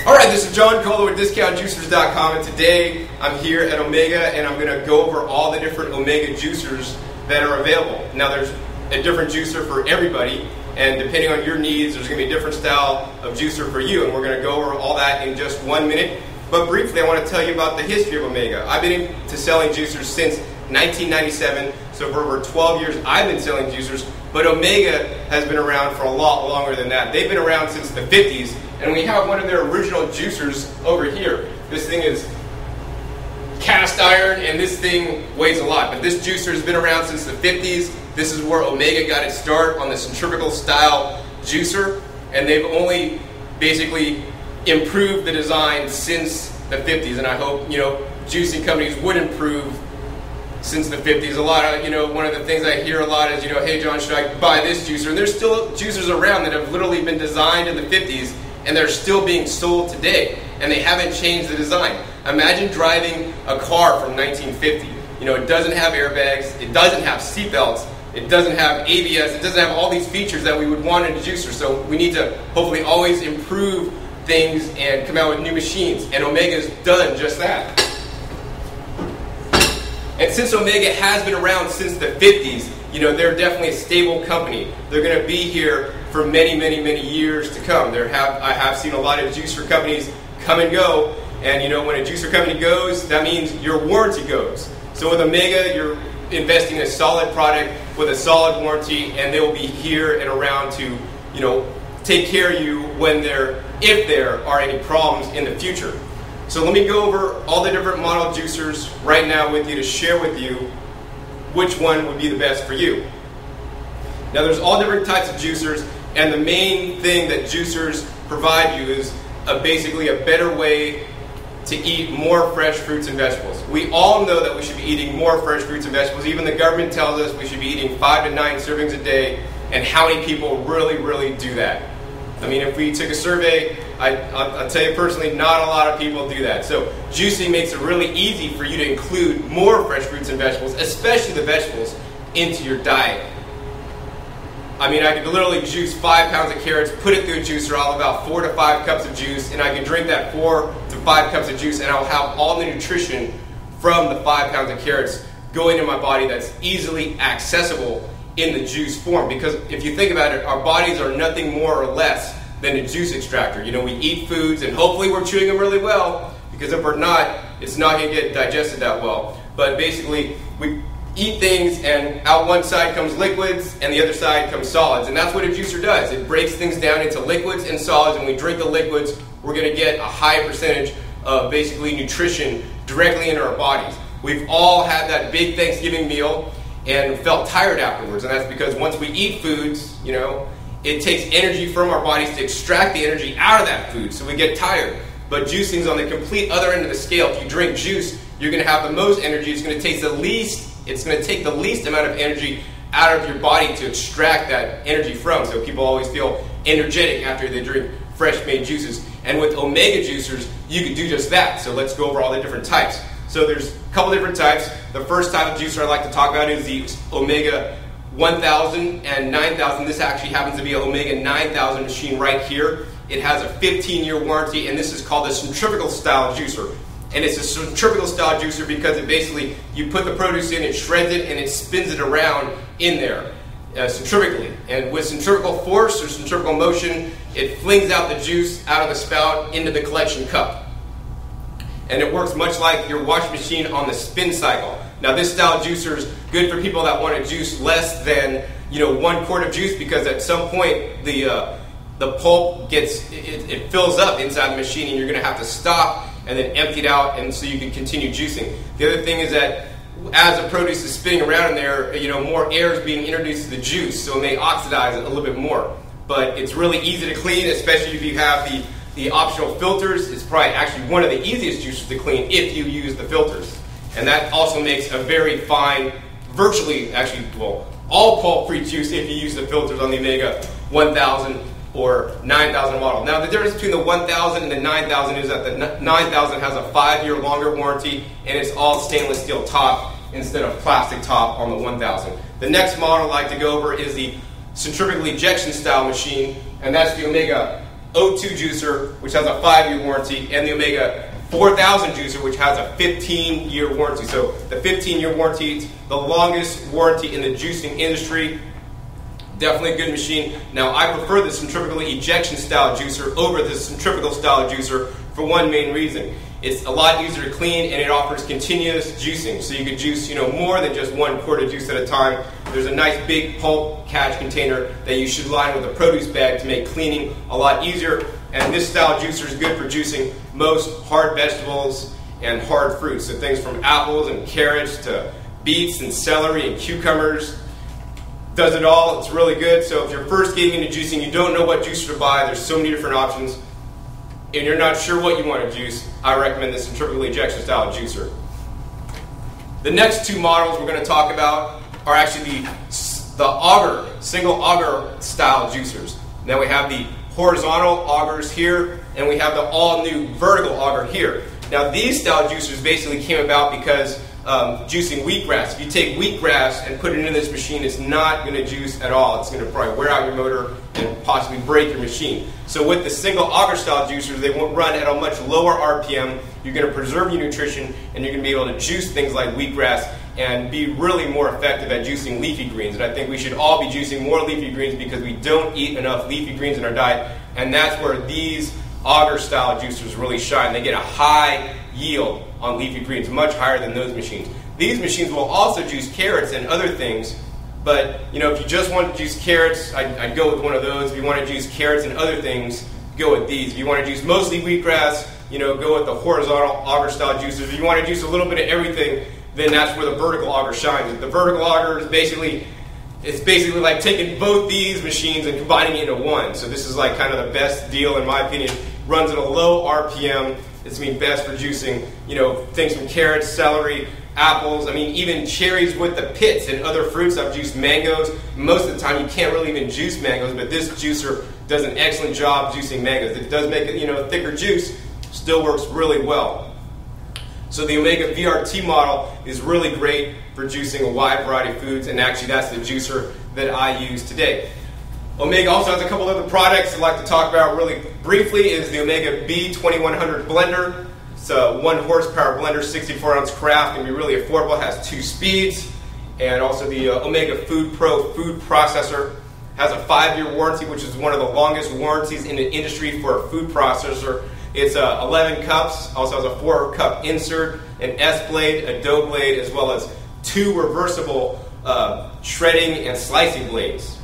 Alright, this is John Calder with DiscountJuicers.com, and today I'm here at Omega and I'm going to go over all the different Omega juicers that are available. Now there's a different juicer for everybody, and depending on your needs there's going to be a different style of juicer for you, and we're going to go over all that in just 1 minute. But briefly I want to tell you about the history of Omega. I've been into selling juicers since 1997, so for over 12 years I've been selling juicers, but Omega has been around for a lot longer than that. They've been around since the 50s, and we have one of their original juicers over here. This thing is cast iron, and this thing weighs a lot, but this juicer has been around since the 50s. This is where Omega got its start, on the Centripetal style juicer, and they've only basically improved the design since the 50s, and I hope, juicing companies would improve since the 50s. A lot of, one of the things I hear a lot is, hey John, should I buy this juicer? And there's still juicers around that have literally been designed in the 50s, and they're still being sold today, and they haven't changed the design. Imagine driving a car from 1950. It doesn't have airbags, it doesn't have seat belts, it doesn't have ABS, it doesn't have all these features that we would want in a juicer. So we need to hopefully always improve things and come out with new machines, and Omega's done just that. And since Omega has been around since the 50s, they're definitely a stable company. They're going to be here for many, many, many years to come. I have seen a lot of juicer companies come and go, and when a juicer company goes, that means your warranty goes. So with Omega, you're investing in a solid product with a solid warranty, and they will be here and around to, take care of you if there are any problems in the future. So let me go over all the different model juicers right now with you to share with you which one would be the best for you. Now there's all different types of juicers, and the main thing that juicers provide you is basically a better way to eat more fresh fruits and vegetables. We all know that we should be eating more fresh fruits and vegetables. Even the government tells us we should be eating 5 to 9 servings a day, and how many people really do that? I mean, if we took a survey, I'll tell you personally, not a lot of people do that. So juicing makes it really easy for you to include more fresh fruits and vegetables, especially the vegetables, into your diet. I mean, I could literally juice 5 pounds of carrots, put it through a juicer, I'll have about 4 to 5 cups of juice, and I can drink that 4 to 5 cups of juice, and I'll have all the nutrition from the 5 pounds of carrots go into my body that's easily accessible in the juice form. Because if you think about it, our bodies are nothing more or less than a juice extractor. We eat foods, and hopefully we're chewing them really well, because if we're not, it's not going to get digested that well. But basically, we eat things, and out one side comes liquids, and the other side comes solids. And that's what a juicer does. It breaks things down into liquids and solids, and when we drink the liquids, we're going to get a high percentage of basically nutrition directly into our bodies. We've all had that big Thanksgiving meal and felt tired afterwards, and that's because once we eat foods, it takes energy from our bodies to extract the energy out of that food, so we get tired. But juicing's on the complete other end of the scale. If you drink juice, you're going to have the most energy. It's going to take the least amount of energy out of your body to extract that energy from. So people always feel energetic after they drink fresh made juices. And with Omega juicers, you can do just that. So let's go over all the different types. So there's a couple different types. The first type of juicer I'd like to talk about is the Omega 1000 and 9000. This actually happens to be an Omega 9000 machine right here. It has a 15-year warranty, and this is called a Centripetal style juicer. And it's a Centripetal style juicer because it basically, you put the produce in, it shreds it, and it spins it around in there centripetally. And with centrifugal force or centrifugal motion, it flings out the juice out of the spout into the collection cup. And it works much like your washing machine on the spin cycle. Now this style juicer is good for people that want to juice less than 1 quart of juice, because at some point the pulp it fills up inside the machine, and you're going to have to stop and then empty it out, and so you can continue juicing. The other thing is that as the produce is spinning around in there, more air is being introduced to the juice, so it may oxidize it a little bit more. But it's really easy to clean, especially if you have the optional filters. It's probably actually one of the easiest juicers to clean if you use the filters. And that also makes a very fine, all pulp-free juice if you use the filters on the Omega 1000 or 9000 model. Now the difference between the 1000 and the 9000 is that the 9000 has a 5-year longer warranty, and it's all stainless steel top instead of plastic top on the 1000. The next model I'd like to go over is the centrifugal ejection style machine, and that's the Omega O2 juicer, which has a 5-year warranty, and the Omega 4000 juicer, which has a 15-year warranty. So the 15-year warranty is the longest warranty in the juicing industry. Definitely a good machine. Now, I prefer the centrifugal ejection style juicer over the centrifugal style juicer for one main reason. It's a lot easier to clean, and it offers continuous juicing. So you could juice, more than just 1 quart of juice at a time. There's a nice big pulp catch container that you should line with a produce bag to make cleaning a lot easier. And this style juicer is good for juicing most hard vegetables and hard fruits. So things from apples and carrots to beets and celery and cucumbers. Does it all. It's really good. So if you're first getting into juicing, you don't know what juicer to buy. There's so many different options, and you're not sure what you want to juice, I recommend the centrifugal ejection style juicer. The next 2 models we're going to talk about are actually the Auger, single Auger style juicers. Now we have the horizontal augers here, and we have the all-new vertical auger here. Now these style juicers basically came about because juicing wheatgrass. If you take wheatgrass and put it into this machine, it's not going to juice at all. It's going to probably wear out your motor and possibly break your machine. So with the single auger style juicers, they won't run at a much lower RPM. You're going to preserve your nutrition, and you're going to be able to juice things like wheatgrass and be really more effective at juicing leafy greens. And I think we should all be juicing more leafy greens because we don't eat enough leafy greens in our diet, and that's where these auger style juicers really shine. They get a high yield on leafy greens, much higher than those machines. These machines will also juice carrots and other things, but if you just want to juice carrots, I'd go with one of those. If you want to juice carrots and other things, go with these. If you want to juice mostly wheatgrass, go with the horizontal auger style juicers. If you want to juice a little bit of everything, then that's where the vertical auger shines. The vertical auger is basically like taking both these machines and combining it into one. So this is like kind of the best deal in my opinion. Runs at a low RPM. It's best for juicing, things from carrots, celery, apples. I mean, even cherries with the pits and other fruits. I've juiced mangoes. Most of the time, you can't really even juice mangoes, but this juicer does an excellent job juicing mangoes. It does make it, a thicker juice. Still works really well. So the Omega VRT model is really great for juicing a wide variety of foods, and actually that's the juicer that I use today. Omega also has a couple other products I'd like to talk about really briefly. Is the Omega B2100 blender. It's a 1 horsepower blender, 64-ounce craft, can be really affordable. It has 2 speeds. And also the Omega Food Pro food processor has a 5-year warranty, which is one of the longest warranties in the industry for a food processor. It's 11 cups, also has a 4-cup insert, an S-blade, a dough blade, as well as 2 reversible shredding and slicing blades.